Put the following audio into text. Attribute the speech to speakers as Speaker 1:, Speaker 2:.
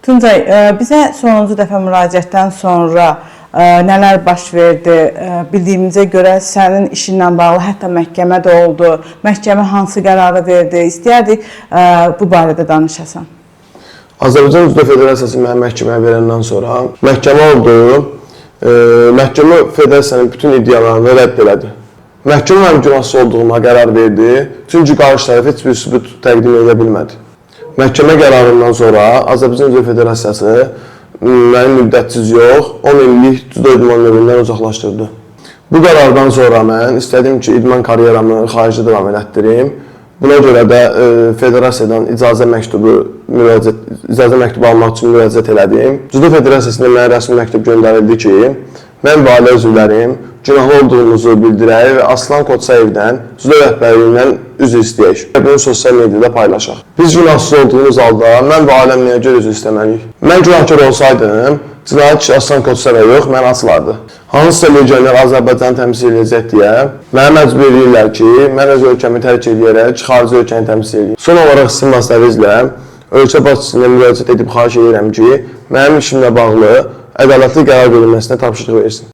Speaker 1: Tuncay, bizə sonuncu dəfə müraciətdən sonra nələr baş verdi? Bildiyimizə görə sənin işinlə bağlı hətta məhkəmə də oldu. Məhkəmə hansı qərarı verdi? İstəyərdik bu barədə danışasan.
Speaker 2: Azərbaycan Judo Federasiyası mənə məhkəməyə verəndən sonra məhkəmə oldu. Məhkəmə federasiyanın bütün iddialarını rədd elədi. Məhkəmə mənim günahsız olduğuma qərar verdi. Çünki qarşı tərəf heç bir sübut təqdim edə bilmədi. Məhkəmə qərarından sonra Azərbaycan Judo Federasiyası məni müddətsiz yox, 10 illik judo idman növündən uzaqlaşdırdı. Bu qərardan sonra mən istədim ki, idman karyeramı xaricdə davam elətdirim. Buna görə də federasiyadan icazə məktubu almaq üçün müraciət elədim. Judo Federasiyasına mənə rəsmi məktub göndərildi ki, mən və ailə üzvlərim günahlı olduğumuzu bildirək və Aslan Koçayevdən judo rəhbərliyindən üzr istəyək. Bunu sosial mediada paylaşaq. Biz günahsız olduğumuz halda mən və ailəm nəyə görə üzr istəməliyik? Mən günahkar olsaydım, cinayət işi Aslan Koçayevə yox, mən asılardı. Hansısa legioner Azərbaycanı təmsil edəcək deyə mənə məcbur edirlər ki, mən öz ölkəmi tərk edərək xarici ölkəni təmsil edeyim. Son olaraq sizin vasitənizlə ölkə başçısına müraciət edib xahiş edirəm ki, mənim işimlə bağlı ədalətli qərar verilməsinə tapşırıq versin.